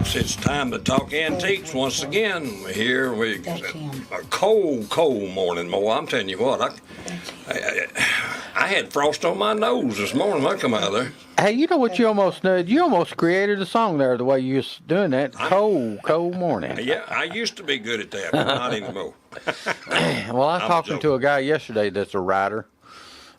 folks, it's time to talk antiques once again. Here we a cold morning, Mo. I'm telling you what, I had frost on my nose this morning when I come out of there. Hey, you know what you almost did? You almost created a song there the way you was doing that. Cold morning. Yeah, I used to be good at that, but not anymore. Well, I was talking to a guy yesterday that's a writer.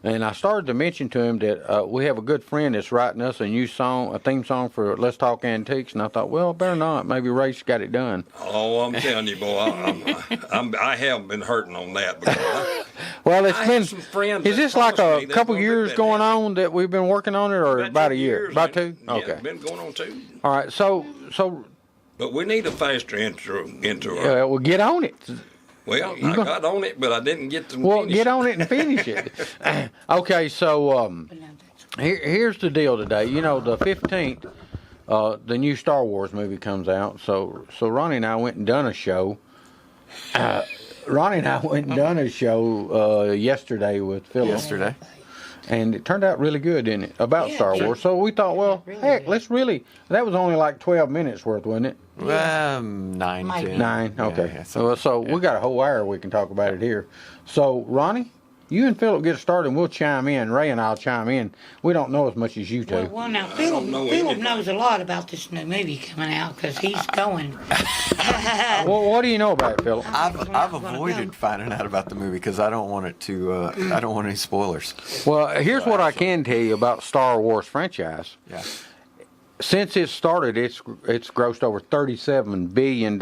And I started to mention to him that we have a good friend that's writing us a theme song for Let's Talk Antiques. And I thought, well, better not. Maybe Ray's got it done. Oh, I'm telling you, boy, I have been hurting on that. Well, it's been. Some friends is this like a couple years going on that we've been working on it, or about a year? About 2? Yeah, okay. It's been going on 2. All right. So. But we need a faster intro. Yeah, well, get on it. Well, I got on it, but I didn't get to Well, finish get on it and finish it. Okay, so here's the deal today. You know, the 15th, the new Star Wars movie comes out. So Ronnie and I went and done a show. Yesterday with Philip. Yesterday. And it turned out really good, didn't it? About Star Wars. So we thought, well, heck, let's really. That was only like 12 minutes worth, wasn't it? 9, 10. 9, okay. Yeah, so we got a whole hour we can talk about it here. So, Ronnie, you and Philip get started and we'll chime in. Ray and I'll chime in. We don't know as much as you do. Well now, Philip knows a lot about this new movie coming out because he's going. Well, what do you know about it, Philip? I've avoided finding out about the movie because I don't want it to. I don't want any spoilers. Well, here's what I can tell you about Star Wars franchise. Yeah. Since it started, it's grossed over $37 billion,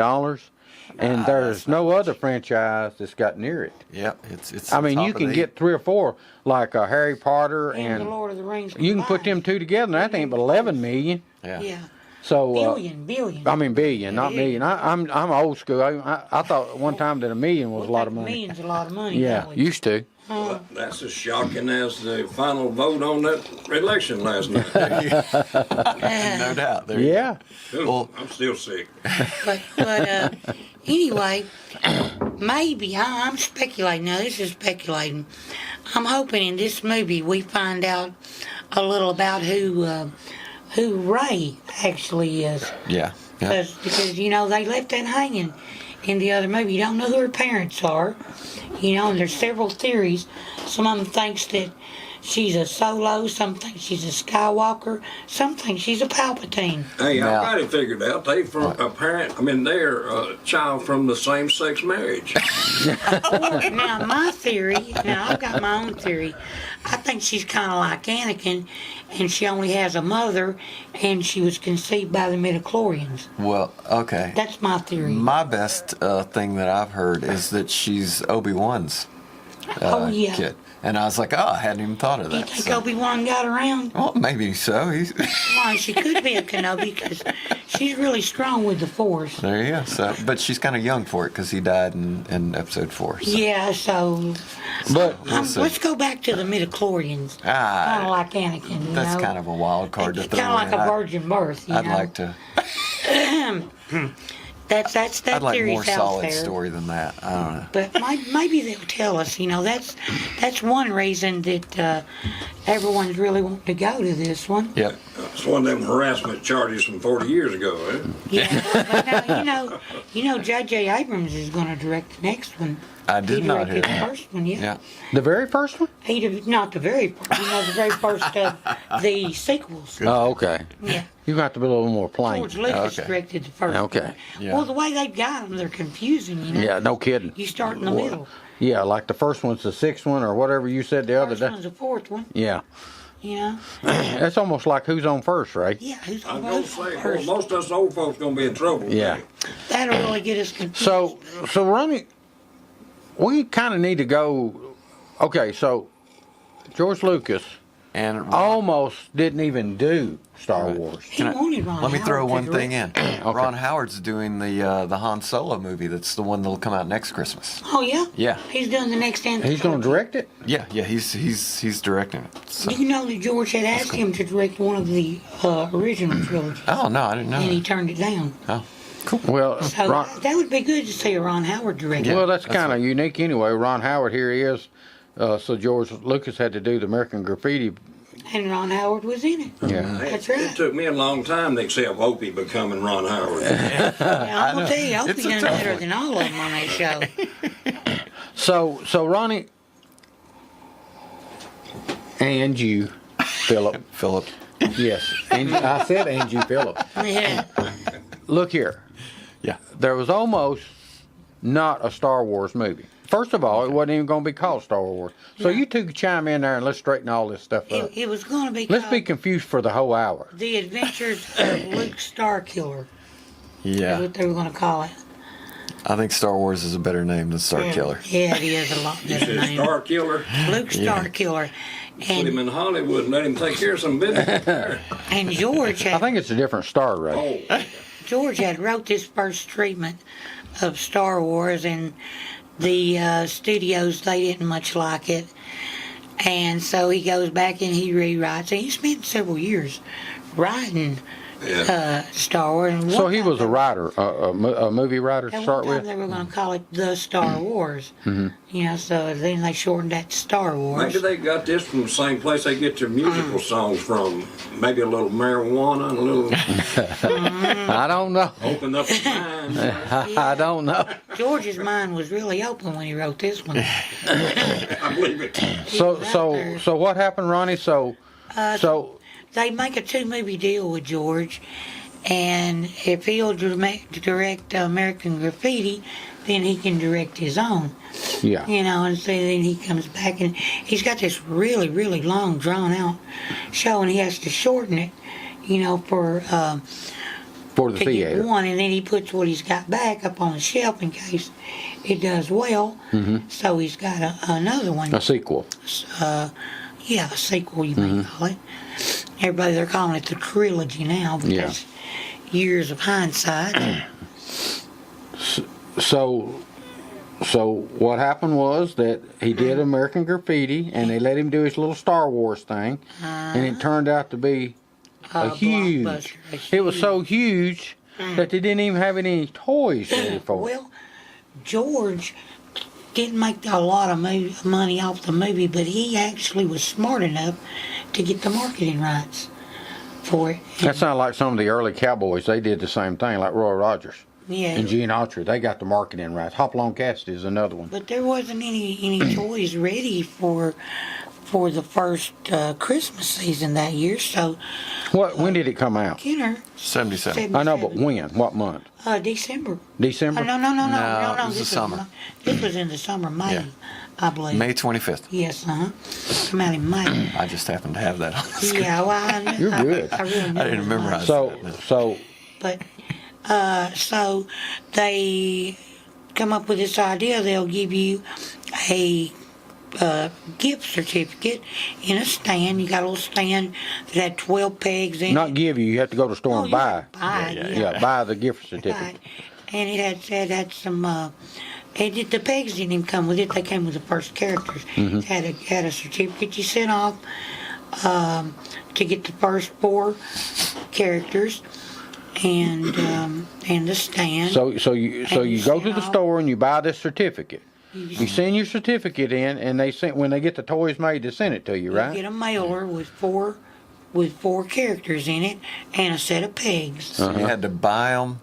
and there's no other franchise that's got near it. Yeah, it's. I mean, you can get 3 or 4 like Harry Potter and the Lord of the Rings. You can put them 2 together, and that ain't but 11 million. Yeah. So billion. I mean billion, not million. I'm old school. I thought one time that $1 million was a lot of money. $1 million's a lot of money. Yeah, used to. Well, that's as shocking as the final vote on that election last night. No doubt. Yeah. Well, I'm still sick. But anyway, maybe I'm speculating. Now this is speculating. I'm hoping in this movie we find out a little about who Ray actually is. Yeah. Because you know they left that hanging in the other movie. You don't know who her parents are. You know, and there's several theories. Some of them thinks that she's a Solo, some think she's a Skywalker, some think she's a Palpatine. Hey, I got it figured out. They're a child from the same-sex marriage. Now, my theory, I've got my own theory. I think she's kind of like Anakin, and she only has a mother, and she was conceived by the midichlorians. Well, okay. That's my theory. My best thing that I've heard is that she's Obi-Wan's kid. And I was like, I hadn't even thought of that. You think Obi-Wan got around? Well, maybe so. Well, she could be a Kenobi because she's really strong with the Force. There you go. So, but she's kind of young for it because he died in Episode 4. So. Yeah, so... But let's go back to the midichlorians. Kind of like Anakin, That's kind of a wild card to throw in. Kind of like a virgin birth, I'd like to... That's that I'd like theory's more out solid there. story than that. I don't know. But maybe they'll tell us. That's one reason that everyone's really wanting to go to this one. Yep. It's one of them harassment charges from 40 years ago, eh? Yeah. But now, you know, J.J. Abrams is going to direct the next one. I did not hear the that. first one, yeah. the very first one? Not the very first. The very first of the sequels. Oh, okay. Yeah. You got to be a little more plain. George Lucas directed the first Okay. one. Yeah. Well, the way they've got them, they're confusing, you know. Yeah, no kidding. You start in the middle. Yeah, like the first one's the 6th one or whatever you said the other First day. one's the 4th one, Yeah. you know. That's almost like who's on first, right? Yeah, who's I'm on going to those say, first? well, most of us old folks going to be in trouble. Yeah. That'll really get us confused. So Ronnie, we kind of need to go. Okay, so George Lucas And almost didn't even do Star Wars. He wanted Ron let me throw Howard one to thing direct. in. Ron Howard's doing the Han Solo movie. That's the one that'll come out next Christmas. Oh, yeah? Yeah. He's doing the next anthology. He's going to direct it? Yeah, he's directing it. So. Do you know that George had asked him to direct one of the original trilogies? Oh no, I didn't know. And he That. turned it down. Oh, cool. Well, So that would be good to see a Ron Howard direct. well, that's kind of unique anyway. Ron Howard, here he is. So George Lucas had to do the American Graffiti And Ron Howard was in it. Yeah. That's It right. took me a long time to accept Opie becoming Ron Howard. I'm going to tell you, Opie It's a done tough better one. than all of them on that show. So Ronnie, and you, Philip. Philip. Yes, and I said and you, Philip. Yeah. Look here. Yeah. There was almost not a Star Wars movie. First of all, it wasn't even going to be called Star Wars. So No. you two can chime in there and let's straighten all this stuff up. It was going to be Let's called be confused for the whole hour. The Adventures of Luke Starkiller. Is Yeah. what they were going to call it. I think Star Wars is a better name than Star Killer. Yeah, it is a lot You better said name. Star Killer. Luke Starkiller. Put him And, in Hollywood and let him take care of some business. and George I had, think it's a different star race. Oh, George had wrote this first treatment of Star Wars, and the studios, they didn't much like it. And so he goes back and he rewrites, and he spent several years writing yeah. Star Wars. And So one he time was a writer, a movie writer to At start one time with? they were going to call it The Star Wars. You know, so then they shortened that to Star Wars. Maybe they got this from the same place they get their musical songs from. Maybe a little marijuana and a little I don't know. open up the mind. I don't know. George's mind was really open when he wrote this one. I believe it. So what happened, Ronnie? So They make a 2-movie deal with George, and if he'll direct American Graffiti, then he can direct his own. yeah. You know, and so then he comes back, and he's got this really, really long, drawn-out show, and he has to shorten it, you know, for For the to theater. get one, and then he puts what he's got back up on the shelf in case it does well. So he's got another one. A sequel. Yeah, a sequel, you may call it. Everybody, they're calling it the trilogy now, but Yeah. that's years of hindsight. So what happened was that he did American Graffiti, and they let him do his little Star Wars thing, and it turned out to be a huge. blockbuster, It was so huge that they didn't even have any toys ready for it. Well, George didn't make a lot of money off the movie, but he actually was smart enough to get the marketing rights for it. That sounded like some of the early cowboys. They did the same thing, like Roy Rogers Yeah. and Gene Autry. They got the marketing rights. Hopalong Cassidy is another one. But there wasn't any toys ready for the first Christmas season that year, so When did it come out? Kenner 77. I know, but when? What month? December. December? Oh, no, No, it was the this summer. This was in the summer, May, Yeah. I believe. May 25th. Yes, come out in May. I just happened to have that on the screen. Yeah, well, I knew. You're good. I really knew I didn't it was memorize May. So But so they come up with this idea. They'll give you a gift certificate in a stand. You got a little stand that had 12 pegs in not it. give you have to go to the store Oh, and you buy. buy it, Yeah, buy the gift Right. certificate. And it had some. The pegs didn't even come with it. They came with the first characters. Mm-hmm. It had a certificate you sent off to get the first 4 characters, and the stand. So you go to the sell. store and you buy this certificate. You send your certificate in, and when they get the toys made, they send it to you, You right? get a mailer with 4 characters in it and a set of pegs. So you had to buy them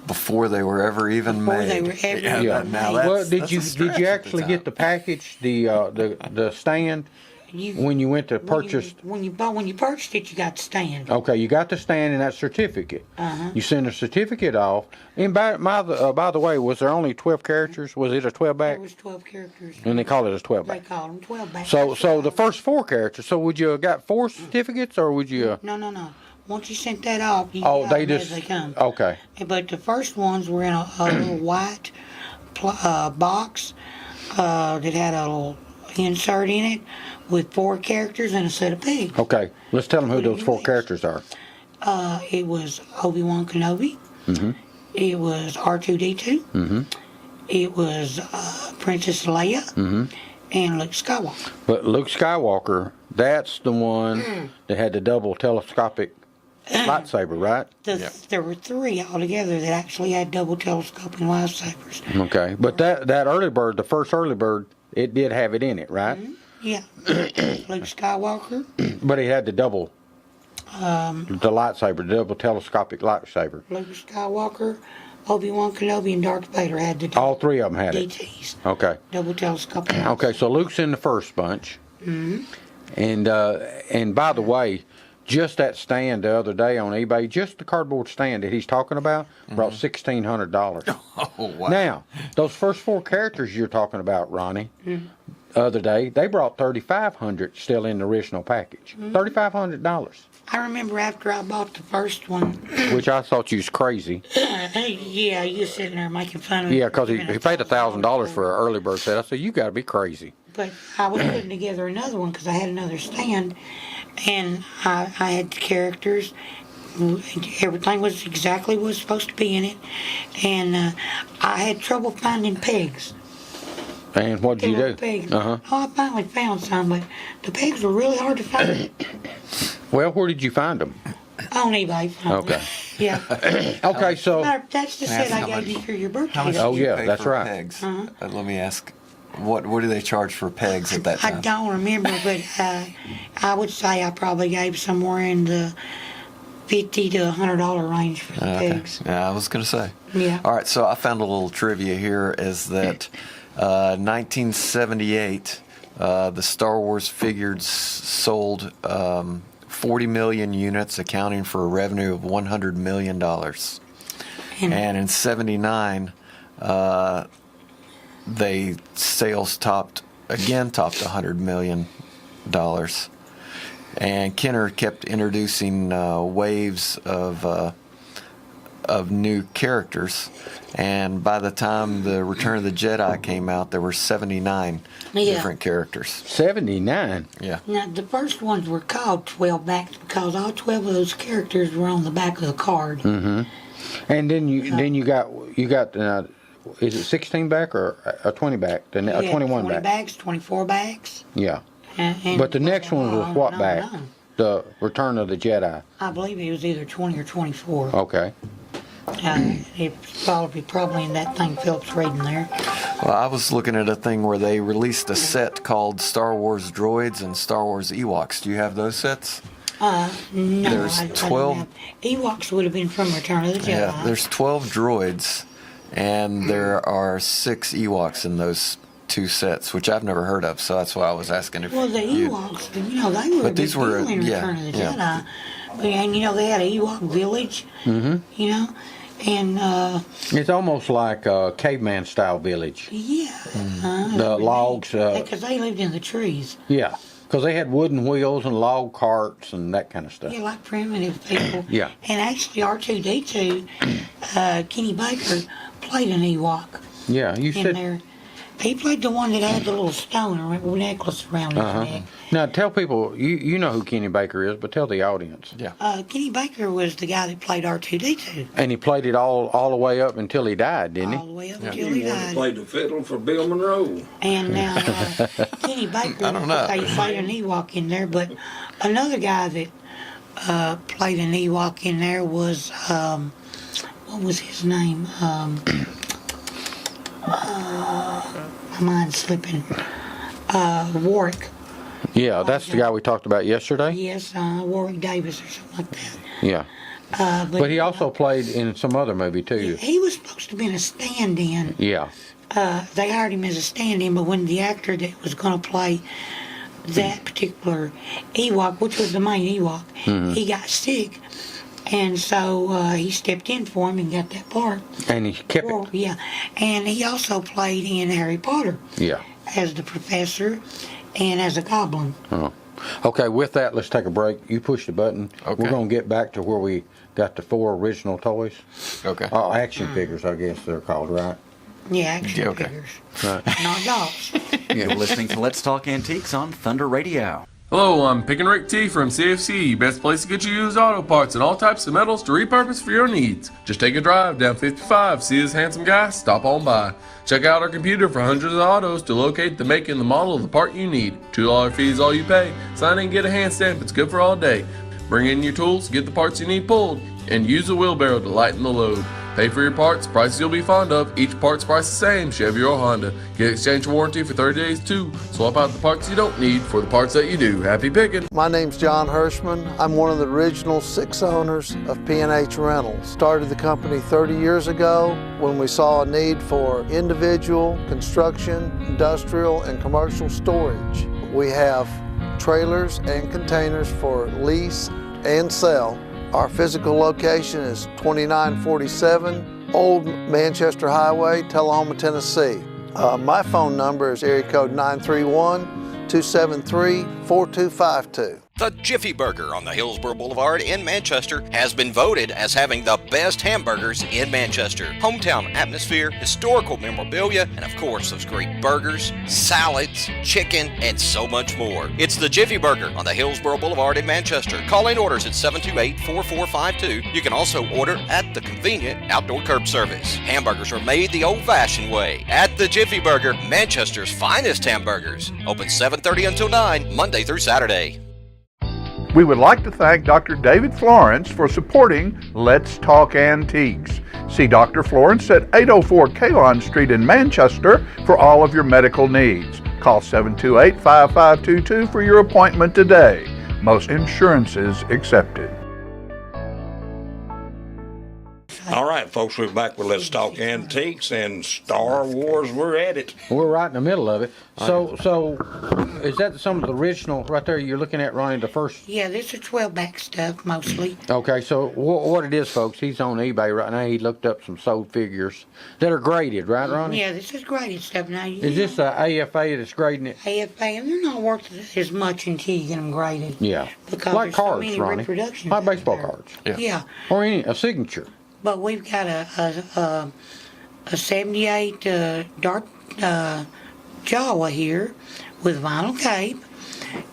before they were ever even Before made. they were ever yeah, Yeah. even Now made. that's, Well, did that's you a stretch actually at the get the package, the stand You, when you went to purchase? when you purchased it, you got the stand. Okay, you got the stand and that certificate. Uh-huh. You send a certificate off. And by the way, was there only 12 characters? Was it a 12 There back? was 12 characters. And they call it a 12 They back. called them 12 back. So the first 4 characters. So would you have got 4 certificates, or would you? No. Once you sent that off, you Oh, got they them just. as they come. Okay. But the first ones were in a little white box that had a little insert in it with 4 characters and a set of pigs. Okay. Let's tell them who those 4 characters are. It was Obi-Wan Kenobi. Mm-hmm. It was R2-D2. Mm-hmm. It was Princess Leia. Mm-hmm. And Luke Skywalker. But Luke Skywalker, that's the one that had the double telescopic lightsaber, right? There were 3 altogether that actually had double telescoping lightsabers. Okay. But that early bird, the first early bird, it did have it in it, right? Mm-hmm. Yeah. Luke Skywalker. But he had the double, the lightsaber, the double telescopic lightsaber. Luke Skywalker, Obi-Wan Kenobi, and Darth Vader had the All three of them had it. DTs. Okay. Double telescopic. Okay, so Luke's in the first bunch. Mm-hmm. And by the way, just that stand the other day on eBay, just the cardboard stand that he's talking about, brought $1,600. Oh, wow. Now, those first 4 characters you're talking about, Ronnie, the other day, they brought $3,500 still in the original package. $3,500. I remember after I bought the first one. Which I thought you was crazy. Yeah, you sitting there making fun of me. Yeah, because he paid $1,000 for an early bird set. I said, you got to be crazy. But I was putting together another one because I had another stand, and I had the characters. Everything was exactly what was supposed to be in it, and I had trouble finding pegs. And what did you do? Pegs. Uh-huh. Oh, I finally found some, but the pegs were really hard to find. Well, where did you find them? On eBay. Finally. Okay. Yeah. Okay, so... That's the set I gave you for your birthday. How much Oh, do you yeah, pay that's for right. pegs? Uh-huh. Let me ask, what do they charge for pegs at that I time? don't remember, but I would say I probably gave somewhere in the $50 to $100 range for the pegs. Yeah, I was going to say. Yeah. All right, so I found a little trivia here is that 1978, the Star Wars figures sold 40 million units, accounting for a revenue of $100 million. And in 79, they sales topped $100 million. And Kenner kept introducing waves of new characters, and by the time the Return of the Jedi came out, there were 79 different characters. 79? Yeah. Now, the first ones were called 12 backs because all 12 of those characters were on the back of the card. Mm-hmm. And then you got is it 16 back or a 20 back? A 21 20 back? backs, 24 backs. Yeah. And But the next one was what no, back? no. The Return of the Jedi. I believe it was either 20 or 24. Okay. It's probably in that thing Philip's reading there. Well, I was looking at a thing where they released a set called Star Wars Droids and Star Wars Ewoks. Do you have those sets? No, There's I don't 12 have. Ewoks would have been from Return of the Jedi. Yeah, there's 12 droids, and there are 6 Ewoks in those 2 sets, which I've never heard of, so that's why I was asking if Well, the you... Ewoks, they were But a these big were, deal in yeah, Return of the yeah. Jedi. And, they had an Ewok village, and... It's almost like a caveman style village. yeah. The logs. Because they lived in the trees. Yeah, because they had wooden wheels and log carts and that kind of stuff. Yeah, like primitive people. Yeah. And actually, R2-D2, Kenny Baker played an Ewok Yeah, you in said. there. He played the one that had the little stone or necklace around his neck. Now tell people you know who Kenny Baker is, but tell the audience. Yeah. Kenny Baker was the guy that played R2-D2 And he played it all the way up until he died, didn't he? all the way up until He he wanted to died. play the fiddle for Bill Monroe. And now Kenny Baker, I don't know. okay, played an Ewok in there, but another guy that played an Ewok in there was what was his name? My mind's slipping. Warwick. Yeah, that's the guy we talked about yesterday. Yes, Warwick Davis or something like that. Yeah, but he also played in some other movie too. He was supposed to have been a stand-in. Yeah. They hired him as a stand-in, but when the actor that was going to play that particular Ewok, which was the main Ewok, he got sick, and so he stepped in for him and got that part. And he kept it. Yeah, and he also played in Harry Potter Yeah. as the professor and as a goblin. Oh. Okay, with that, let's take a break. You push the button. Okay. We're going to get back to where we got the 4 original toys. Okay. Action figures, I guess they're called, right? Yeah, action Yeah, okay. figures, Right. not dolls. You're listening to Let's Talk Antiques on Thunder Radio. Hello, I'm Pickin' Rick T from CFC, best place to get you used auto parts and all types of metals to repurpose for your needs. Just take a drive down 55, see this handsome guy, stop on by. Check out our computer for hundreds of autos to locate the make and the model of the part you need. $2 fee is all you pay. Sign in, get a hand stamp, it's good for all day. Bring in your tools, get the parts you need pulled, and use a wheelbarrow to lighten the load. Pay for your parts, prices you'll be fond of. Each part's price the same, Chevy or Honda. Get exchange warranty for 30 days too. Swap out the parts you don't need for the parts that you do. Happy picking. My name's John Hirschman. I'm one of the original 6 owners of P&H Rentals. Started the company 30 years ago when we saw a need for individual, construction, industrial, and commercial storage. We have trailers and containers for lease and sell. Our physical location is 2947 Old Manchester Highway, Tullahoma, Tennessee. My phone number is area code 931-273-4252. The Jiffy Burger on the Hillsborough Boulevard in Manchester has been voted as having the best hamburgers in Manchester. Hometown atmosphere, historical memorabilia, and of course those great burgers, salads, chicken, and so much more. It's the Jiffy Burger on the Hillsborough Boulevard in Manchester. Call in orders at 728-4452. You can also order at the convenient outdoor curb service. Hamburgers are made the old-fashioned way at the Jiffy Burger, Manchester's finest hamburgers. Open 7:30 until 9, Monday through Saturday. We would like to thank Dr. David Florence for supporting Let's Talk Antiques. See Dr. Florence at 804 Kalon Street in Manchester for all of your medical needs. Call 728-5522 for your appointment today. Most insurances accepted. All right, folks, we're back with Let's Talk Antiques and Star Wars. We're at it. We're right in the middle of it. So is that some of the original right there you're looking at, Ronnie, the first? Yeah, this is 12-back stuff mostly. Okay, so what it is, folks, he's on eBay right now. He looked up some sold figures that are graded, right, Ronnie? Yeah, this is graded stuff. Now, Is this the AFA that's grading it? AFA, and they're not worth as much until you get them graded. Yeah. Because Like there's so cards, many Ronnie. reproductions Like out baseball there. cards. Yeah. Or a signature. But we've got a 78 Darth Jawa here with vinyl cape.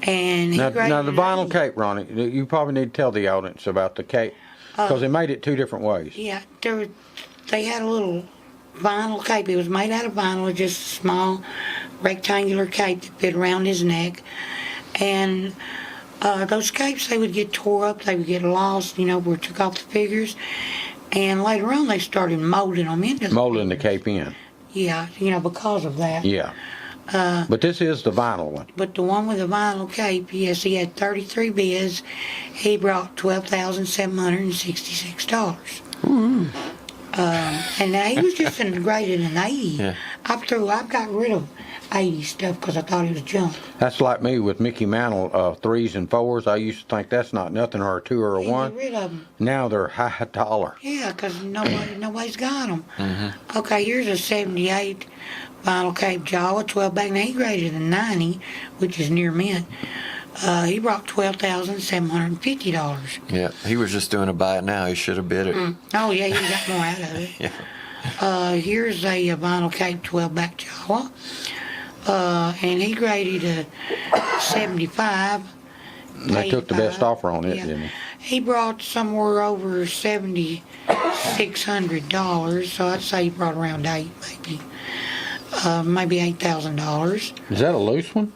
And he Now graded the it vinyl 80. cape, Ronnie, you probably need to tell the audience about the cape. Because they made it 2 different ways. Yeah, they had a little vinyl cape. It was made out of vinyl, just a small rectangular cape that fit around his neck. And those capes, they would get tore up, they would get lost, where it took off the figures. And later on, they started molding them into Molding the cape in. Yeah, because of that. Yeah. But this is the vinyl one. But the one with the vinyl cape, yes, he had 33 bids. He brought $12,766. Mm-hmm. And now he was just graded an 80. Yeah. I've got rid of 80 stuff because I thought it was junk. That's like me with Mickey Mantle 3s and 4s. I used to think that's not nothing, or a 2 or a He 1. got rid of them. Now they're high dollar. Yeah, because nobody's got them. Mm-hmm. Okay, here's a 78 vinyl cape Jawa 12-back. Now he graded a 90, which is near mint. He brought $12,750. Yeah, he was just doing a buy it now. He should have bid it. Oh, yeah, he got more out of it. Yeah. Here's a vinyl cape 12-back Jawa. And he graded a 75. They took the best offer on it, Yeah. didn't they? He brought somewhere over $7,600, so I'd say he brought around maybe $8,000. Is that a loose one?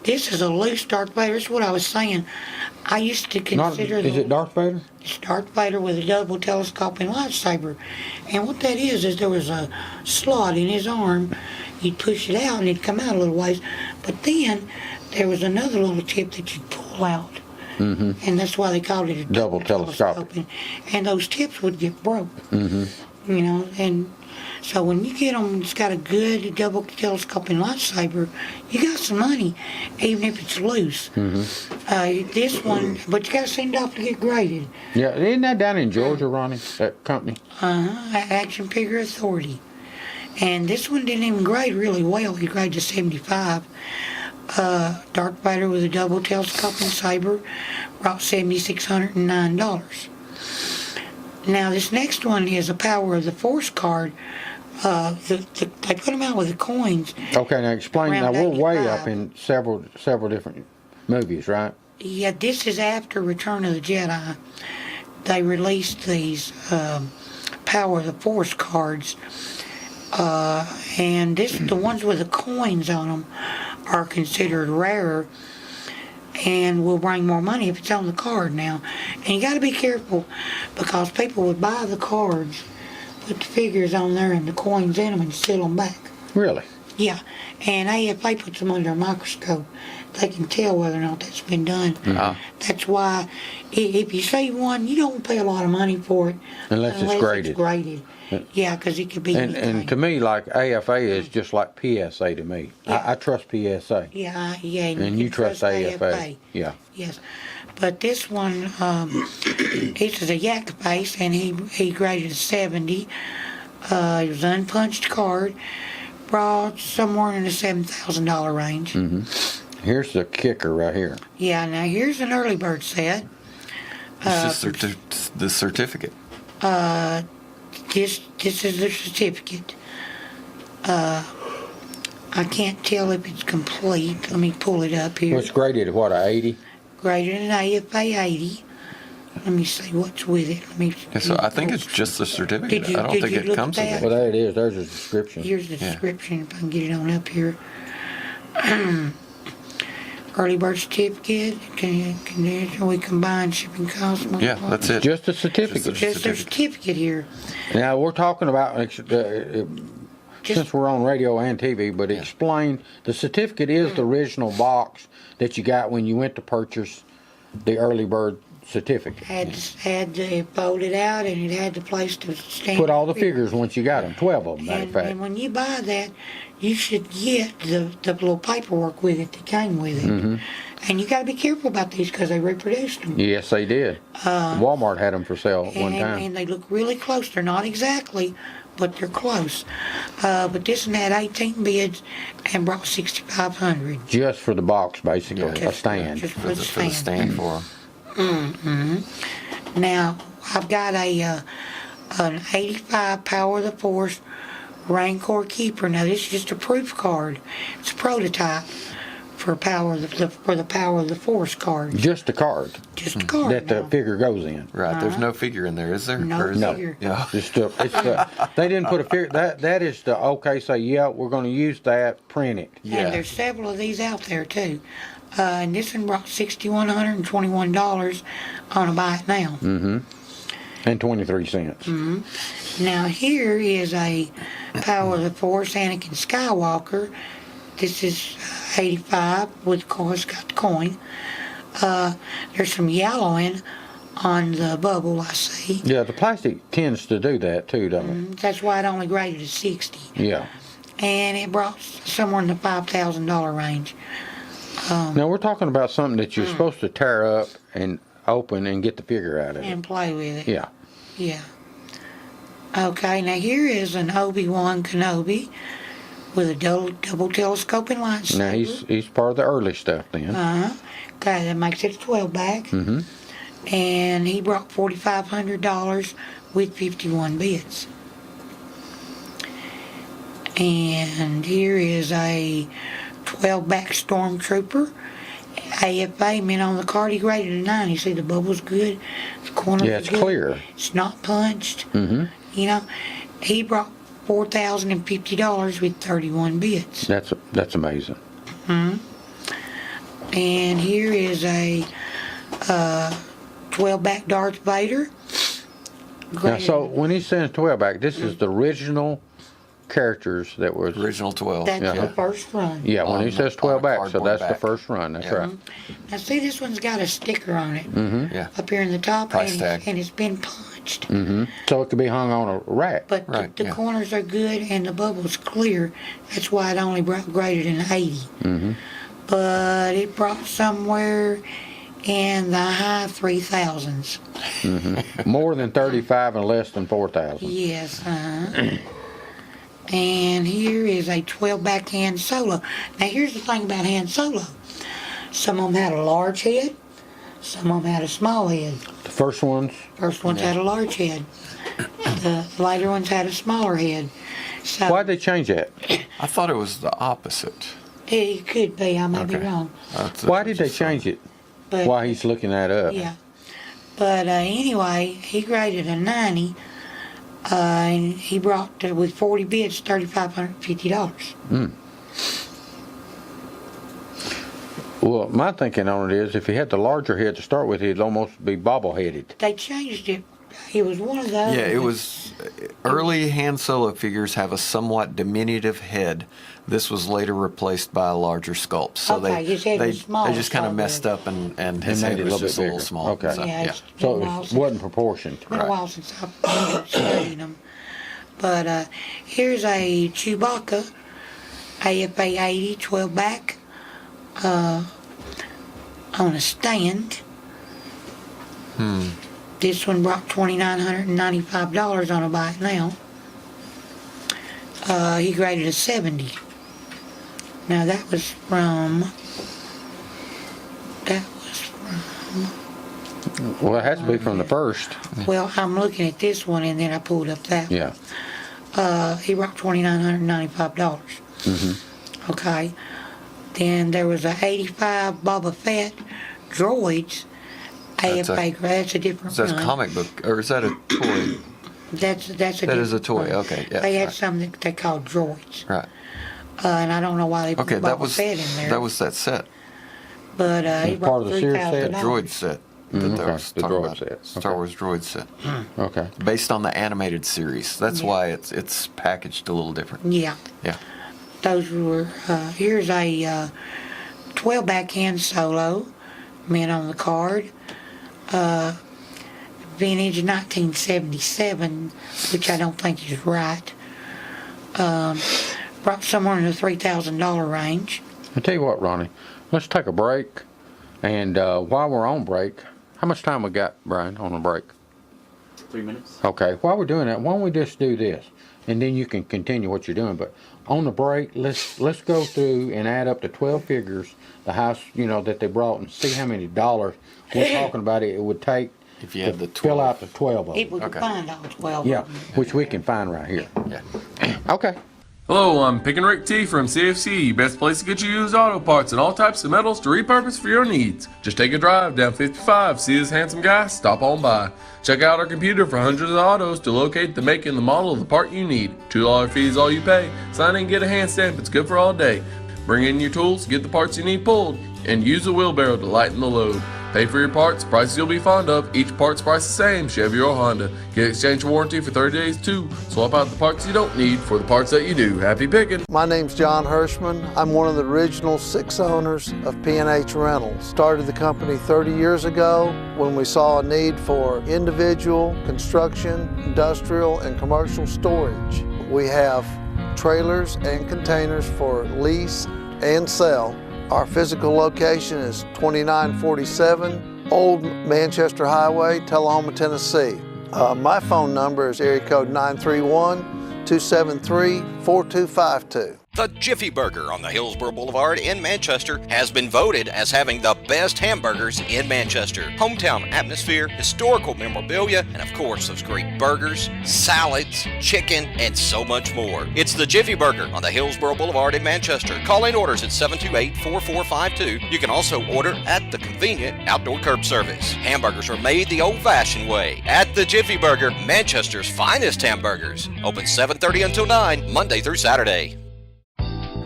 This is a loose Darth Vader. That's what I was saying. I used to consider Is it Darth Vader? It's Darth Vader with a double telescoping lightsaber. And what that is there was a slot in his arm. You'd push it out and it'd come out a little ways. But then there was another little tip that you'd pull out. Mm-hmm. And that's why they called it a Double telescopic. And those tips would get broke. Mm-hmm. And so when you get them, it's got a good double telescoping lightsaber, you got some money, even if it's loose. Mm-hmm. This one, but you got to send it off to get graded. Yeah, isn't that down in Georgia, Ronnie, that company? Action Figure Authority. And this one didn't even grade really well. He graded a 75. Darth Vader with a double telescoping saber brought $7,609. Now this next one is a Power of the Force card. They put them out with the coins. Okay, now explain. Around Now we're way 85. up in several different movies, right? Yeah, this is after Return of the Jedi. They released these Power of the Force cards. And the ones with the coins on them are considered rarer and will bring more money if it's on the card now. And you got to be careful because people would buy the cards put the figures on there and the coins in them and seal them back. Really? Yeah, and AFA puts them under a microscope. They can tell whether or not that's been done. That's why if you see one, you don't pay a lot of money for it Unless it's graded. Yeah, because it could be anything. And to me, like AFA is just like PSA to me. Yeah. I trust PSA. Yeah, And you trust AFA. Yeah. Yes. But this one, this is a yak face, and he graded a 70. It was an unpunched card. Brought somewhere in the $7,000 range. Here's the kicker right here. Yeah, now here's an early bird set. It's just the certificate. This is the certificate. I can't tell if it's complete. Let me pull it up here. Well, it's graded at what, a 80? Graded an AFA 80. Let me see what's with it. So I think it's just the certificate. I don't think it comes with it. Well, there it is. There's a description. Here's the description, if I can get it on up here. Early bird certificate. We combine shipping costs. Yeah, that's it. Just a certificate. Just a certificate here. Now, we're talking about, since we're on radio and TV, but explain, the certificate is the original box that you got when you went to purchase the early bird certificate. Had to fold it out, and it had the place to stand. Put all the figures once you got them, 12 of them, matter of fact. And when you buy that, you should get the little paperwork with it that came with it. And you got to be careful about these because they reproduced them. Yes, they did. Walmart had them for sale one time. And they look really close. They're not exactly, but they're close. But this one had 18 bids and brought 6,500. Just for the box, basically, a stand. Just for the For the stand for them. Now, I've got an 85 Power of the Force Rancor Keeper. Now, this is just a proof card. It's a prototype for the Power of the Force card. Just a card. Just a card. That the figure goes in. Right. There's no figure in there, is there? No Or is figure. Yeah. Just they didn't put a figure. That is the okay. Say we're going to use that. Print it. And there's several of these out there too. And this one brought $6,121 on a buy it now. And 23 cents. Now here is a Power of the Force Anakin Skywalker. This is 85 with, of course, got the coin. There's some yellowing on the bubble, I see. Yeah, the plastic tends to do that too, doesn't it? That's why it only graded a 60. Yeah. And it brought somewhere in the $5,000 range. Now we're talking about something that you're supposed to tear up and open and get the figure out of it. And play with it. Yeah. Yeah. Okay, now here is an Obi-Wan Kenobi with a double telescoping lightsaber. Now he's part of the early stuff then. Okay, that makes it a 12 back. And he brought $4,500 with 51 bids. And here is a 12-back Stormtrooper. AFA men on the card, he graded a 9. You see the bubble's good. The corners Yeah, it's are good. clear. It's not punched. You know, he brought $4,050 with 31 bids. That's amazing. And here is a 12-back Darth Vader. Now, so when he says 12 back, this is the original characters that was Original 12. That's the first run. Yeah, when he says 12 back, so cardboard that's the back. first run. That's right. Now see, this one's got a sticker on it Yeah. up here in the top, Price tag. and it's been punched. So it could be hung on a rack. But Right, the yeah. corners are good and the bubble's clear. That's why it only graded an 80. But it brought somewhere in the high 3,000s. More than 35 and less than 4,000. Yes. And here is a 12-back Han Solo. Now here's the thing about Han Solo. Some of them had a large head. Some of them had a small head. The first ones, First ones had a large head. The later ones had a smaller head. So why'd they change that? I thought it was the opposite. it could be. I may be Okay. wrong. Why did they change it? But While he's looking that up. yeah. But anyway, he graded a 90. And he brought, with 40 bids, $3,550. Well, my thinking on it is if he had the larger head to start with, he'd almost be bobbleheaded. They changed it It was one of those. Yeah, it was. Early Han Solo figures have a somewhat diminutive head. This was later replaced by a larger sculpt. So Okay, his head was small, they just kind so of messed up, and his made head it a was little just bit a little bigger. small. Okay. So, Yeah, yeah. it's So been a it while wasn't proportioned. It's been a while since I've studied them. But here's a Chewbacca AFA 80 12 back on a stand. This one brought $2,995 on a buy it now. He graded a 70. Now that was from. Well, it has to be from the first. Well, I'm looking at this one and then I pulled up that Yeah. one. He brought $2,995. Okay. Then there was a 85 Boba Fett droids. That's AFA grade. That's a different So that's one. a comic book, or is that a toy? That's a That is a different toy. one. Okay, yeah. They had right. something that they called droids. Right. And I don't know why they put Okay, Boba that was Fett in there. that was that set, But he part brought of the Sears set? the $3,000. droid set that they okay, was the talking droid about. set. Star Okay. Wars droid set, Okay. based on the animated series. That's why it's packaged a little different. Yeah. Yeah. Those were, here's a 12 backhand solo, men on the card. Vintage 1977, which I don't think is right. Brought somewhere in the $3,000 range. I'll tell you what, Ronnie. Let's take a break. And while we're on break, how much time we got, Brian, on a break? 3 minutes. Okay, while we're doing that, why don't we just do this? And then you can continue what you're doing. But on the break, let's go through and add up the 12 figures, the house, that they brought, and see how many dollars we're talking about it would take If you had the fill 12. out the 12 of If them. we could find all 12 Yeah, of them. which we can find right here. Yeah. Okay. Hello, I'm Pick and Rick T from CFC, best place to get you used auto parts and all types of metals to repurpose for your needs. Just take a drive down 55, see this handsome guy, stop on by. Check out our computer for hundreds of autos to locate the make and the model of the part you need. $2 fee is all you pay. Sign in and get a hand stamp, it's good for all day. Bring in your tools, get the parts you need pulled, and use a wheelbarrow to lighten the load. Pay for your parts, prices you'll be fond of. Each part's price the same, Chevy or Honda. Get exchange warranty for 30 days too. Swap out the parts you don't need for the parts that you do. Happy picking! My name's John Hirschman. I'm one of the original 6 owners of P&H Rentals. Started the company 30 years ago when we saw a need for individual, construction, industrial, and commercial storage. We have trailers and containers for lease and sell. Our physical location is 2947 Old Manchester Highway, Tullahoma, Tennessee. My phone number is area code 931-273-4252. The Jiffy Burger on the Hillsborough Boulevard in Manchester has been voted as having the best hamburgers in Manchester. Hometown atmosphere, historical memorabilia, and of course those great burgers, salads, chicken, and so much more. It's the Jiffy Burger on the Hillsborough Boulevard in Manchester. Call in orders at 728-4452. You can also order at the convenient outdoor curb service. Hamburgers are made the old-fashioned way at the Jiffy Burger, Manchester's finest hamburgers. Open 7:30 until 9, Monday through Saturday.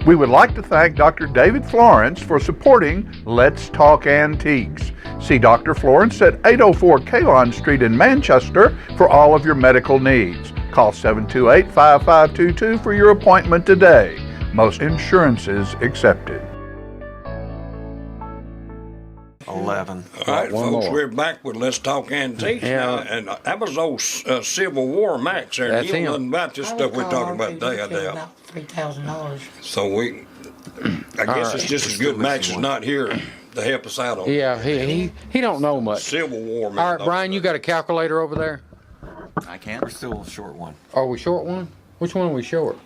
We would like to thank Dr. David Florence for supporting Let's Talk Antiques. See Dr. Florence at 804 Kalon Street in Manchester for all of your medical needs. Call 728-5522 for your appointment today. Most insurances accepted. 11. All right, One folks, more. we're back with Let's Talk Antiques Yeah. now, and that was old Civil War Max there. That's You know him. nothing about this I stuff would we're call talking our about figure today, I to doubt. about $3,000. So I guess it's just as good Max is not here to help us out on Yeah, he don't know much. Civil War Max. All right, Brian, you got a calculator over there? I can. We're still short one. Are we short one? Which one are we short?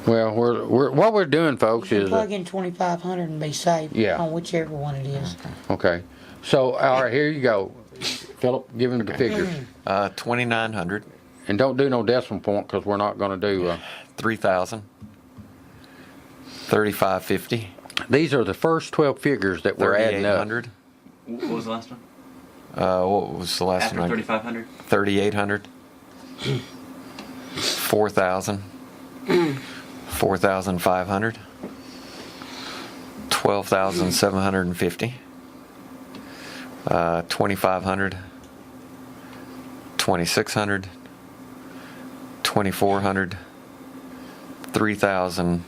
Well, we're what we're doing, folks, You can is plug in 2,500 and be safe Yeah. on whichever one it is. okay. So, all right, here you go, Philip. Give him the figures, 2,900, and don't do no decimal point because we're not going to do. 3,000, 3,550, These are the first 12 figures that we're adding up. 3,800. What was the last one? What was the last After one? 3,500? 3,800, 4,000, 4,500, 12,750. $2,500, $2,600, $2,400, $3,000,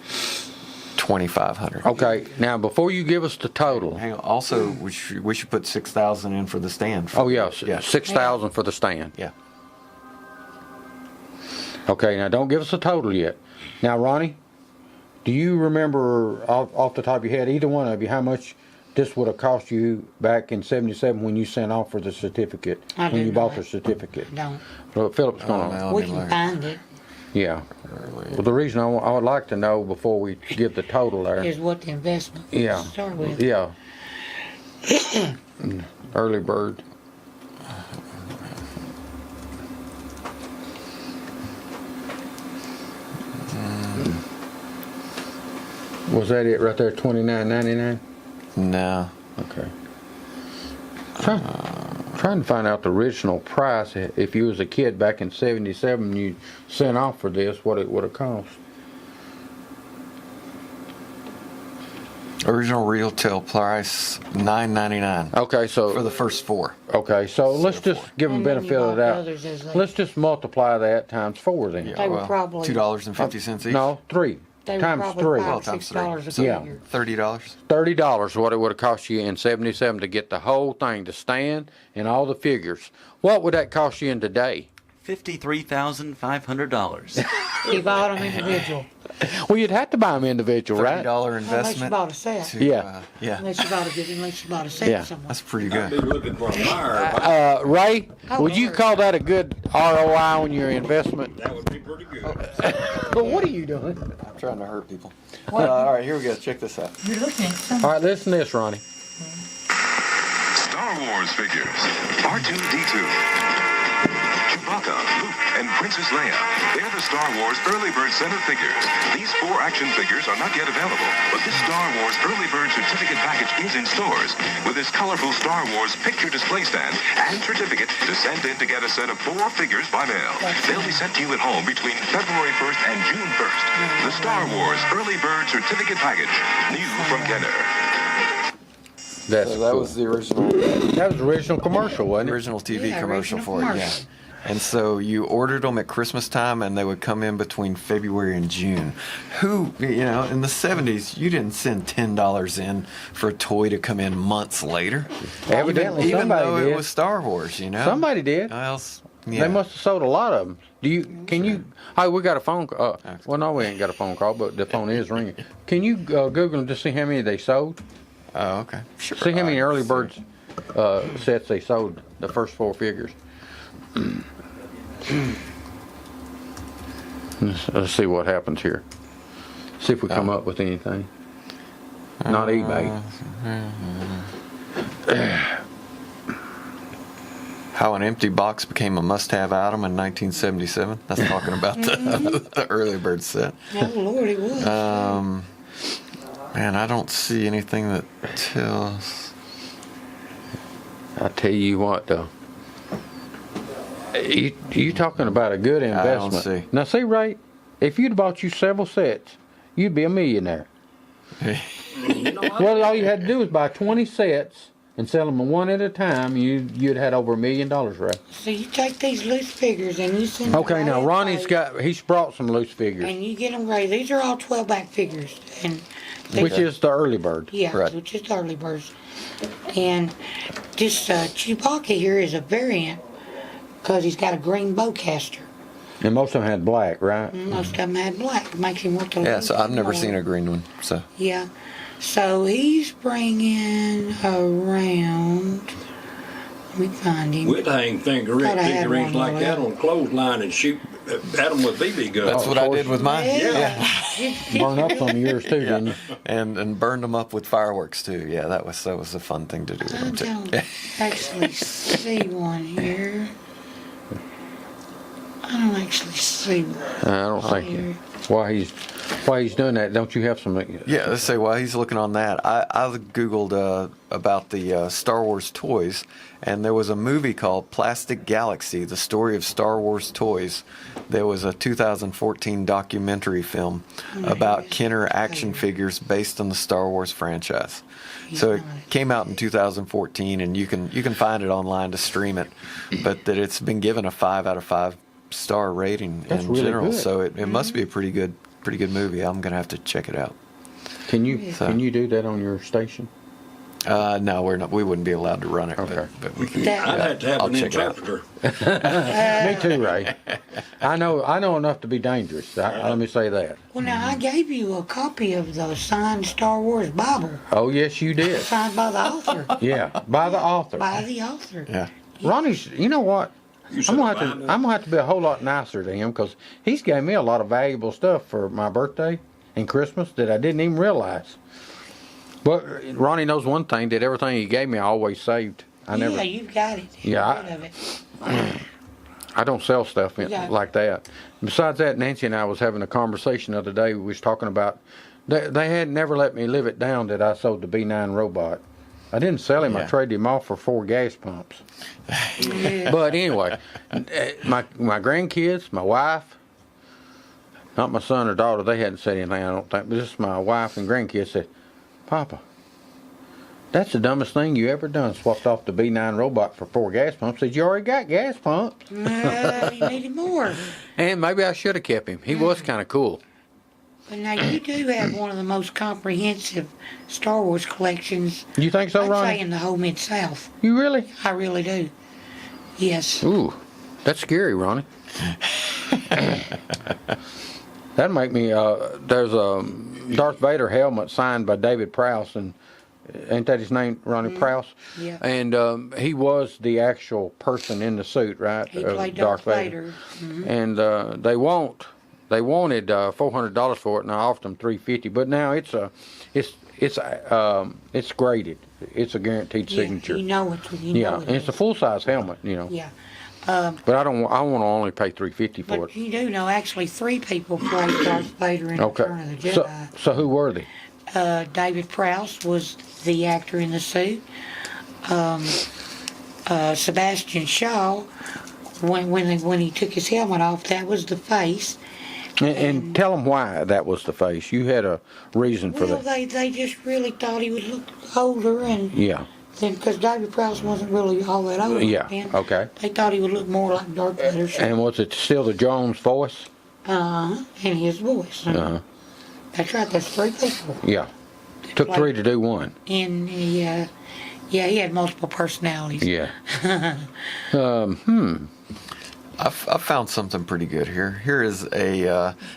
$2,500. Okay, now before you give us the total. Hang on. Also, we should put $6,000 in for the stand. Oh, yeah, 6,000 for the stand. Yeah. Okay, now don't give us a total yet. Now, Ronnie, do you remember off the top of your head, either one of you, how much this would have cost you back in '77 when you sent off for the certificate? I when do you bought the not. certificate? Don't. Well, Philip's going no. on. We can find it. Yeah. Well, the reason I would like to know before we give the total there. Is what the investment Yeah. start with. Yeah. Early bird. Was that it right there? $29.99. No. Okay. Trying to find out the original price. If you was a kid back in '77, you sent off for this, what it would have cost. Original retail price $9.99. Okay, so for the first 4. Okay, so let's just give them And then you benefit of bought that. others as they- Let's just multiply that times 4 then. They were probably- $2.50 each. No, 3 They were times probably 3. Well, $5, times $6 a three. Yeah. figure. $30. $30 what it would have cost you in '77 to get the whole thing, the stand and all the figures. What would that cost you in today? $53,500. You bought them individual. Well, you'd have to buy them individual, right? $30 Unless you investment. bought a set. to, Yeah. Yeah. Unless you bought a set Yeah. somewhere. That's pretty I'd be good. looking for a buyer. Ray, Oh, would you Lord. call that a good ROI on your investment? That would be pretty good. But what are you doing? I'm trying to hurt people. All right, here we go. Check this out. You're looking at something. All right, listen to this, Ronnie. Star Wars figures. R2-D2. Chewbacca, Luke, and Princess Leia. They're the Star Wars Early Bird set of figures. These 4 action figures are not yet available, but this Star Wars Early Bird certificate package is in stores with this colorful Star Wars picture display stand and certificate to send in to get a set of 4 figures by mail. They'll be sent to you at home between February 1st and June 1st. The Star Wars Early Bird certificate package, new from Kenner. That's So that cool. was the original That was the original commercial, wasn't it? original TV Yeah, commercial original for it. Yeah. commercial. And so you ordered them at Christmas time, and they would come in between February and June. Who, in the '70s, you didn't send $10 in for a toy to come in months later. Evidently, even somebody though did. it was Star Wars, Somebody did. Else, They must have sold a lot of them. Can you? Hey, we got a phone call. Well, no, we ain't got a phone call, but the phone is ringing. Can you Google them to see how many they sold? Oh, okay. Sure. See how many early birds sets they sold. The first 4 figures. Let's see what happens here. See if we come up with anything. Not eBay. How an empty box became a must-have item in 1977. That's talking about the early bird set. Oh, Lord, it was. Man, I don't see anything that tells. I tell you what, though. You talking about a good investment. don't see. Now, see, Ray, if you'd bought you several sets, you'd be a millionaire. Well, all you had to do was buy 20 sets and sell them one at a time. You'd had over $1 million, Ray. So you take these loose figures and you send them Okay, now right Ronnie's away, he's brought some loose figures, and you get them ready. These are all 12-back figures, and which is the early bird. yeah, Right. which is the early birds. And this Chewbacca here is a variant because he's got a green bowcaster. And most of them had black, right? Most of them had black. It makes him worth a Yeah, little so bit I've never more. seen a green one. So Yeah. So he's bringing around. Let me find him. We'd hang Thought I had figurines one like that earlier. on clothesline and shoot at them with BB guns. that's what I did with mine. Yeah. Burn up some of yours too, didn't you? And burned them up with fireworks too. Yeah, that was a fun thing to do with I them too. don't actually see one here. I don't actually see. I don't think why he's doing that. Don't you have some? Yeah, let's say while he's looking on that, I Googled about the Star Wars toys, and there was a movie called Plastic Galaxy, the story of Star Wars toys. There was a 2014 documentary film about Kenner action figures based on the Star Wars franchise. So it came out in 2014, and you can find it online to stream it, but that it's been given a 5 out of 5 star rating in really general. good. So it must be a pretty good movie. I'm gonna have to check it out. Can you do that on your station? No, we're not. We wouldn't be allowed to run it. Okay. But we can. I'd have to have I'll an check it out. interpreter. Me too, Ray. I know enough to be dangerous. Let me say that. Well, now I gave you a copy of the signed Star Wars Bible, Oh yes, you did. signed by the author. Yeah, by the author. By the author. Yeah. Ronnie's. You know what? You I'm said gonna have to be a whole lot nicer to him because he's gave me a lot of valuable stuff for my birthday and Christmas that I didn't even realize. But Ronnie knows one thing, that everything he gave me I always saved. Yeah, you've got it. Yeah, Rid of it. I don't sell stuff Yeah. like that. Besides that, Nancy and I was having a conversation the other day. We was talking about they had never let me live it down that I sold the B9 robot. I didn't sell him. I traded him off for 4 gas pumps. But anyway, my grandkids, my wife, not my son or daughter, they hadn't said anything, I don't think, but just my wife and grandkids said, Papa, that's the dumbest thing you ever done, swapped off the B9 robot for 4 gas pumps. Said, you already got gas pumps. He needed more. And maybe I should have kept him. He was kind of cool. But now you do have one of the most comprehensive Star Wars collections. You think so, I'd Ronnie? say in the whole Mid-South. You really? I really do. Yes. Ooh, that's scary, Ronnie. That'd make me, there's a Darth Vader helmet signed by David Prowse, and ain't that his name, Ronnie Prowse? Yeah. And he was the actual person in the suit, right? He played Darth Vader. Mm-hmm. And they wanted $400 for it, and I offered them $350. But now it's graded. It's a guaranteed signature. You know it. And it's a full size helmet, you know. Yeah. But I want to only pay $350 for But it. you do know actually 3 people played Darth Vader in Return of the Jedi. So who were they? David Prowse was the actor in the suit. Sebastian Shaw, when he took his helmet off, that was the face. And tell them why that was the face. You had a reason for Well, that. they just really thought he would look older, and Yeah. then because David Prowse wasn't really all that old. Yeah. Then, Okay. They thought he would look more like Darth Vader. And was it still the Jones voice? And his voice. That's right. That's 3 people. Yeah. Took 3 to do 1. And he had multiple personalities. Yeah. I've found something pretty good here. Here is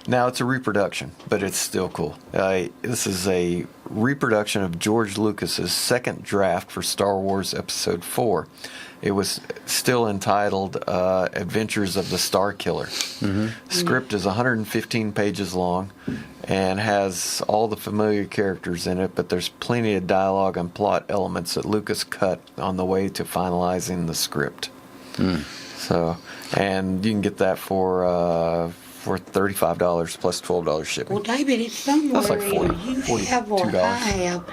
now it's a reproduction, but it's still cool. This is a reproduction of George Lucas's second draft for Star Wars Episode 4. It was still entitled Adventures of the Star Killer. Mm-hmm. The script is 115 pages long and has all the familiar characters in it, but there's plenty of dialogue and plot elements that Lucas cut on the way to finalizing the script. So, and you can get that for $35 plus $12 shipping. Well, David, it's somewhere That's like 40, you have or $42. I have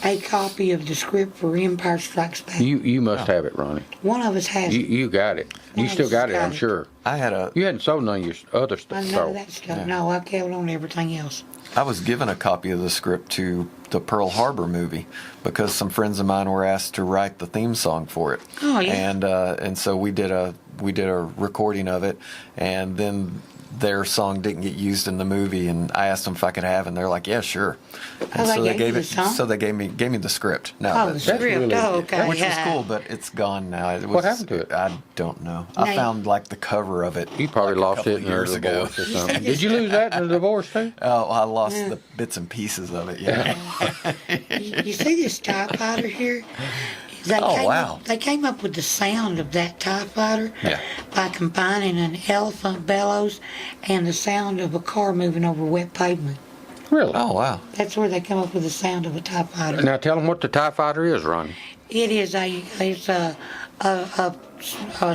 a copy of the script for Empire Strikes Back. You must have it, Ronnie. One of us has it. You got it. You still got it, I'm sure. You hadn't sold none of your other stuff. I know that stuff. Yeah. No, I kept on everything else. I was given a copy of the script to the Pearl Harbor movie because some friends of mine were asked to write the theme song for it. Oh yeah. And so we did a recording of it, and then their song didn't get used in the movie, and I asked them if I could have it, and they're like, yeah, sure. And so they gave it. So they gave me the script. Now, the script. Really, okay. Which was cool, but it's gone now. What happened to it? I don't know. I found like the cover of it. You probably lost it in years a ago. divorce or something. Did you lose that in a divorce too? Oh, I lost the bits and pieces of it. Yeah. You see this TIE fighter here? They came up with the sound of that TIE fighter by combining an elephant bellows and the sound of a car moving over wet pavement. Really? Oh, wow. That's where they come up with the sound of a TIE fighter. Now tell them what the TIE fighter is, Ronnie. It is a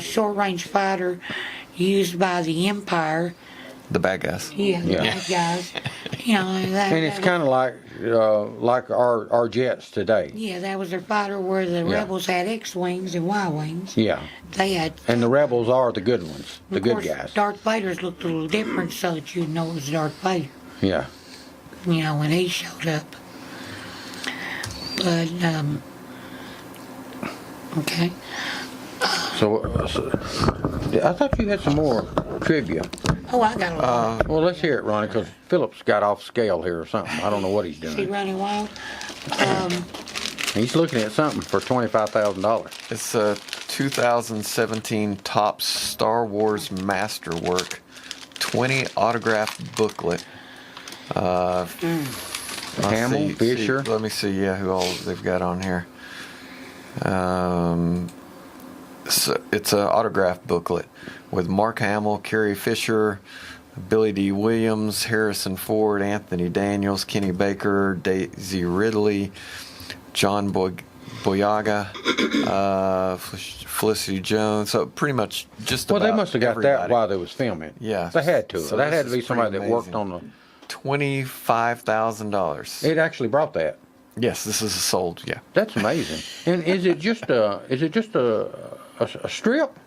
short range fighter. used by the Empire. The bad guys. Yeah, the bad guys. You know, And it's kind of like our jets today. Yeah, that was their fighter where the rebels had X-wings and Y-wings. Yeah. They had. And the rebels are the good ones, the good guys. Darth Vader's looked a little different so that you'd know it was Darth Vader. Yeah. You know, when he showed up. But, okay. So I thought you had some more trivia. Oh, I got a lot. Well, let's hear it, Ronnie, because Philip's got off scale here or something. I don't know what he's See doing. Ronnie Wild? He's looking at something for $25,000. It's a 2017 Topps Star Wars Masterwork 20 autographed booklet. Hamill, Fisher. Let me see, who all they've got on here. So it's an autograph booklet with Mark Hamill, Carrie Fisher, Billy D. Williams, Harrison Ford, Anthony Daniels, Kenny Baker, Daisy Ridley, John Boyega, Felicity Jones. So pretty much just about Well, they must have got everybody. that while they was filming. Yeah. They had to. So that had this to be is somebody pretty that worked amazing. on the... $25,000. It actually brought that. Yes, this is sold. Yeah. That's amazing. And is it just a strip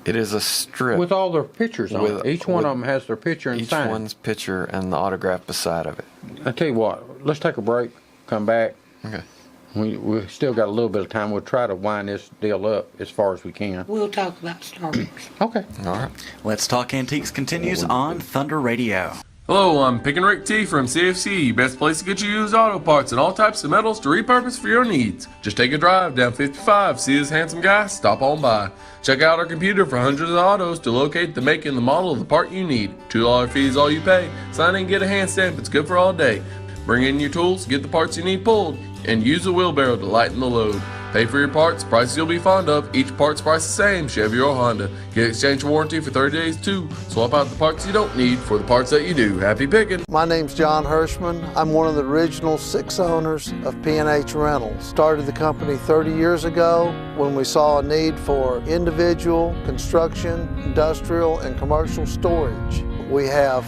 It is a strip with all their pictures on it? With- Each one with of them has their picture and each sign. one's picture and the autograph beside of it. I tell you what, let's take a break, come back. Okay. We still got a little bit of time. We'll try to wind this deal up as far as we can. We'll talk about Star Wars. Okay. All right. Let's Talk Antiques continues on Thunder Radio. Hello, I'm Pick and Rick T from CFC, best place to get you used auto parts and all types of metals to repurpose for your needs. Just take a drive down 55, see this handsome guy, stop on by. Check out our computer for hundreds of autos to locate the make and the model of the part you need. $2 fee is all you pay. Sign in and get a hand stamp, it's good for all day. Bring in your tools, get the parts you need pulled, and use a wheelbarrow to lighten the load. Pay for your parts, prices you'll be fond of. Each part's price the same, Chevy or Honda. Get exchange warranty for 30 days too. Swap out the parts you don't need for the parts that you do. Happy picking. My name's John Hirschman. I'm one of the original 6 owners of P&H Rentals. Started the company 30 years ago when we saw a need for individual, construction, industrial, and commercial storage. We have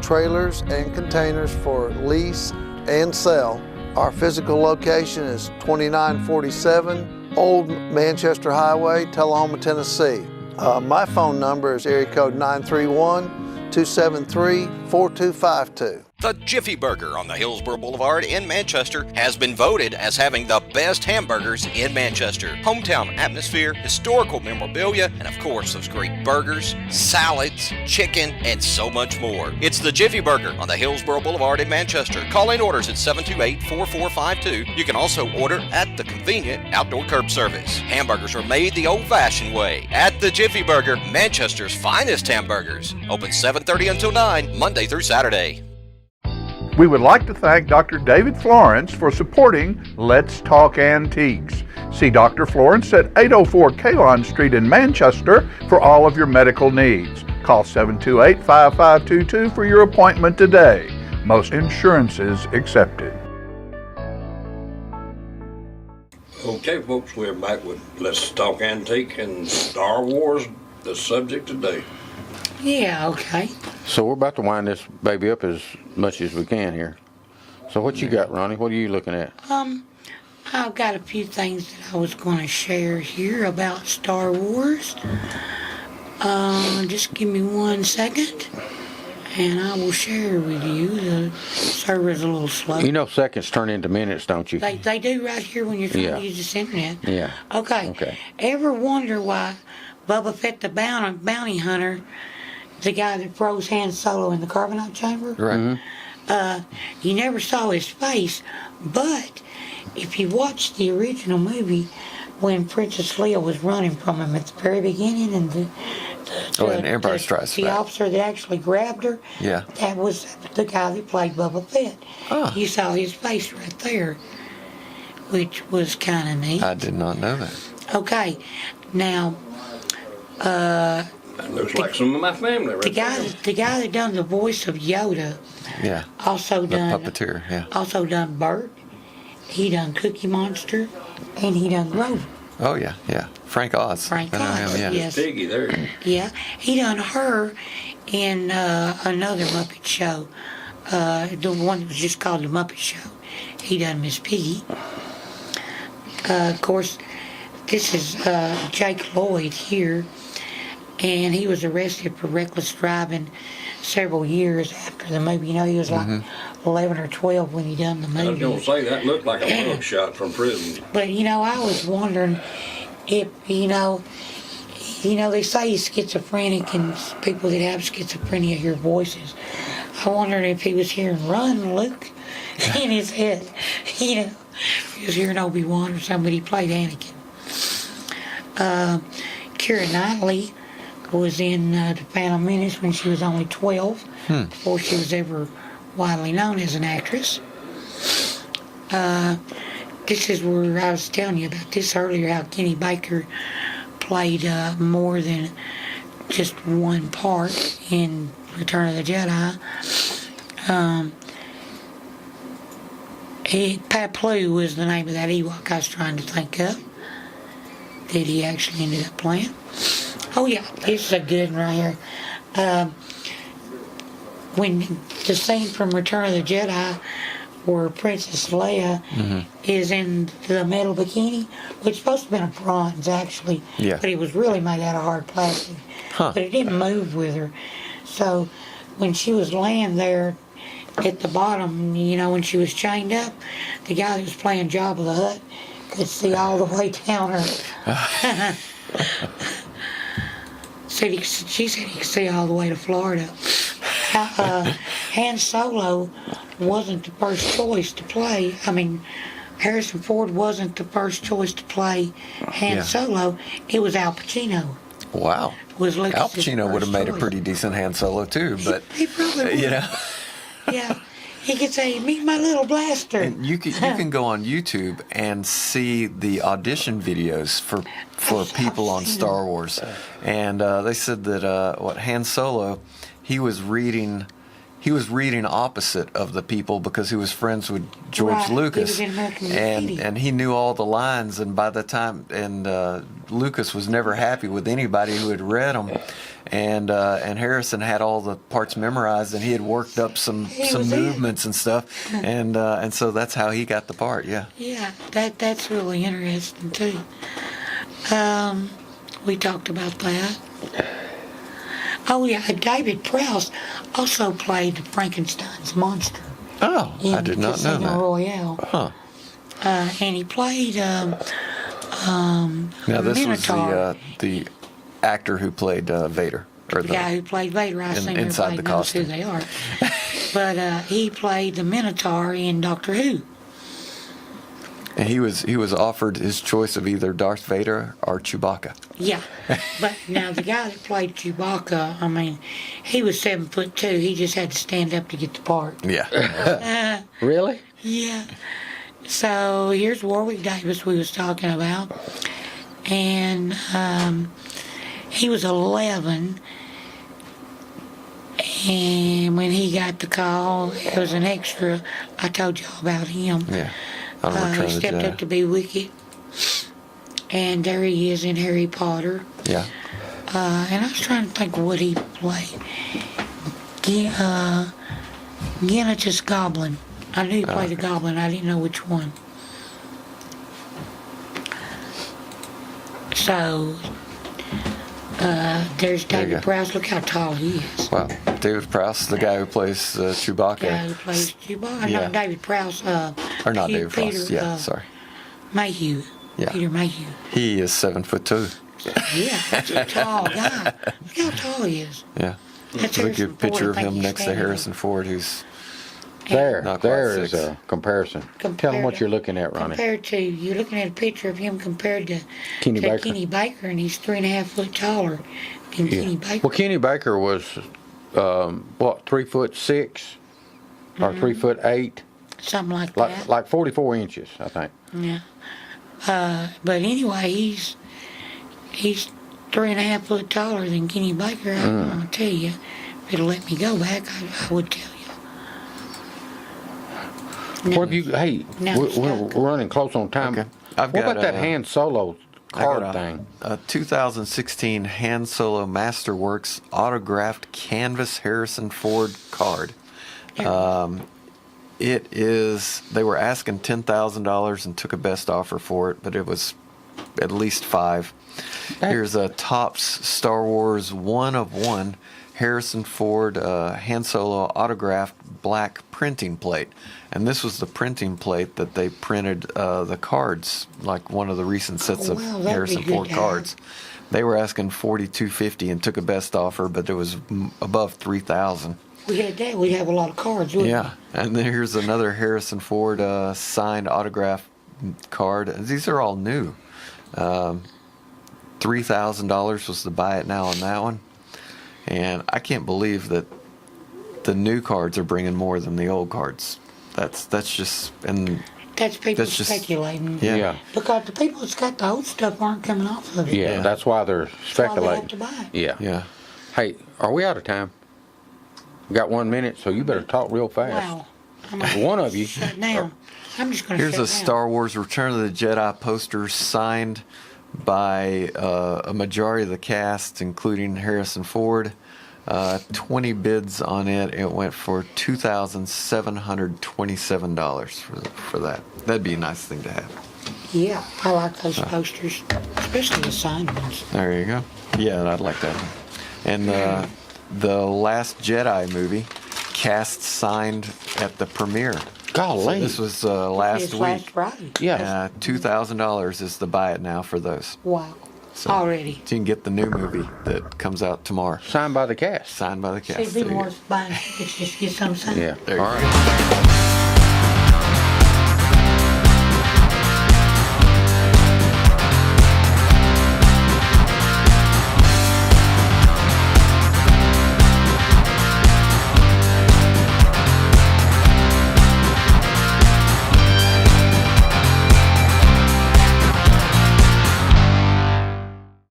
trailers and containers for lease and sell. Our physical location is 2947 Old Manchester Highway, Tullahoma, Tennessee. My phone number is area code 931-273-4252. The Jiffy Burger on the Hillsborough Boulevard in Manchester has been voted as having the best hamburgers in Manchester. Hometown atmosphere, historical memorabilia, and of course those great burgers, salads, chicken, and so much more. It's the Jiffy Burger on the Hillsborough Boulevard in Manchester. Call in orders at 728-4452. You can also order at the convenient outdoor curb service. Hamburgers are made the old-fashioned way at the Jiffy Burger, Manchester's finest hamburgers. Open 7:30 until 9, Monday through Saturday. We would like to thank Dr. David Florence for supporting Let's Talk Antiques. See Dr. Florence at 804 Kalon Street in Manchester for all of your medical needs. Call 728-5522 for your appointment today. Most insurances accepted. Okay, folks, we're back with Let's Talk Antique and Star Wars, the subject today. Yeah, okay. So we're about to wind this baby up as much as we can here. So what you got, Ronnie? What are you looking at? I've got a few things that I was going to share here about Star Wars. Just give me 1 second, and I will share with you. The server's a little slow. You know seconds turn into minutes, don't you? They do right here when you're trying Yeah. to use this internet. Yeah. Okay. Ever wonder why Boba Fett the bounty hunter, the guy that froze Han Solo in the carbonite chamber? Right. You never saw his face, but if you watch the original movie when Princess Leia was running from him at the very beginning and in Empire Strikes the Back. officer that actually grabbed her, Yeah. that was the guy that played Boba Fett. Ah. You saw his face right there, which was kind of neat. I did not know that. Okay, now, That looks like some of my family right the guy that done the voice of Yoda Yeah. also The done puppeteer, yeah. also done Bert. He done Cookie Monster, and he done Grover. Oh, yeah, yeah. Frank Oz. Frank I know Oz, him, yeah. yes. Piggy there. Yeah, he done her in another Muppet Show, the one that was just called The Muppet Show. He done Miss Piggy. Of course, this is Jake Lloyd here, and he was arrested for reckless driving several years after the movie. You know, he was like 11 or 12 when he done the movie. I was going to say, that looked like a mug shot from prison. But, you know, I was wondering if, you know, they say he's schizophrenic, and people that have schizophrenia hear voices. I wondered if he was hearing Run, Luke, in his head. You know, if he was hearing Obi-Wan or somebody played Anakin. Keira Knightley was in The Phantom Menace when she was only 12, before she was ever widely known as an actress. This is where I was telling you about this earlier, how Kenny Baker played more than just one part in Return of the Jedi. Paplu was the name of that Ewok I was trying to think of that he actually ended up playing. Oh yeah, this is a good one right here. When the scene from Return of the Jedi where Princess Leia is in the metal bikini, which is supposed to have been a bronze actually, but it was really made out of hard plastic. But it didn't move with her. So when she was laying there at the bottom, you know, when she was chained up, the guy that was playing Jabba the Hutt could see all the way down her. She said he could see all the way to Florida. Han Solo wasn't the first choice to play. I mean, Harrison Ford wasn't the first choice to play Han Solo. It was Al Pacino. Wow. Was Al Pacino would have made a pretty decent Han Solo too, but he probably would. You know. Yeah. He could say, "Meet my little blaster." And you can go on YouTube and see the audition videos for people on Star Wars, and they said that Han Solo, he was reading opposite of the people because he was friends with George Lucas, and he knew all the lines. And by the time Lucas was never happy with anybody who had read them, and Harrison had all the parts memorized, and he had worked up some movements and stuff, and so that's how he got the part. Yeah. Yeah, that's really interesting too. We talked about that. Oh yeah, David Prowse also played Frankenstein's monster. Oh, I did not know that. Royale. Huh. And he played now this Minotaur. was the actor who played Vader, or the guy who played Vader. I assume inside the costume. Who they are. But he played the Minotaur in Doctor Who. And he was offered his choice of either Darth Vader or Chewbacca. Yeah, but now the guy that played Chewbacca, I mean, he was 7'2". He just had to stand up to get the part. Yeah. Really? Yeah. So here's Warwick Davis we was talking about, and he was 11. And when he got the call, it was an extra. I told y'all about him. Yeah. He stepped up to be Wicket, and there he is in Harry Potter. Yeah. And I was trying to think of what he played. Genet's Goblin. I knew he played a goblin. I didn't know which one. So there's David Prowse. Look how tall he is. Wow. David Prowse, the guy who plays Chewbacca. The guy who plays Chewbacca. Yeah. No, David Prowse. Or not David Prowse. Yeah, sorry. Mayhew. Yeah. Peter Mayhew. He is 7'2". Yeah, that's a tall guy. Look how tall he is. Yeah. That's Look at a Harrison picture Ford. of I think him he's next to standing Harrison Ford, who's There not quite is 6. a comparison. Tell them what you're looking at, Ronnie. You're looking at a picture of him compared to Kenny Baker. Kenny Baker, and he's 3.5 foot taller than Kenny Baker. Well, Kenny Baker was 3'6" or 3'8", something like that. like 44 inches, I think. Yeah. But anyway, he's 3.5 foot taller than Kenny Baker. I'm gonna tell you, if it'll let me go back, I would tell you. What have you? Hey, we're running close on time. Okay. What about that Han Solo card thing. A 2016 Han Solo Masterworks autographed canvas Harrison Ford card. It is. They were asking $10,000 and took a best offer for it, but it was at least $5,000. Here's a Topps Star Wars 1 of 1 Harrison Ford Han Solo autographed black printing plate. And this was the printing plate that they printed the cards, like one of the recent sets of Harrison Ford cards. They were asking $4,250 and took a best offer, but it was above $3,000. We had that. We have a lot of cards, wouldn't Yeah, and then here's another Harrison Ford signed autograph card. These are all new. $3,000 was to buy it now on that one. And I can't believe that the new cards are bringing more than the old cards. That's just That's people speculating. Yeah. Because the people that's got the old stuff aren't coming off of it. Yeah, that's why they're speculating. That's why they have to buy it. Yeah. Hey, are we out of time? We got 1 minute, so you better talk real fast. Wow. One of you. Shut down. I'm just going to Here's a Star Wars Return of the Jedi poster signed by a majority of the cast, including Harrison Ford. 20 bids on it. It went for $2,727 for that. That'd be a nice thing to have. Yeah, I like those posters, especially the signed ones. There you go. Yeah, I'd like that one. And the Last Jedi movie, cast signed at the premiere. Golly. So this was last week. Last Friday. Yeah. $2,000 is to buy it now for those. Wow. So, Already. So you can get the new movie that comes out tomorrow. Signed by the cast. Signed by the cast. See, people want to buy tickets just to get some signed. Yeah. There you go.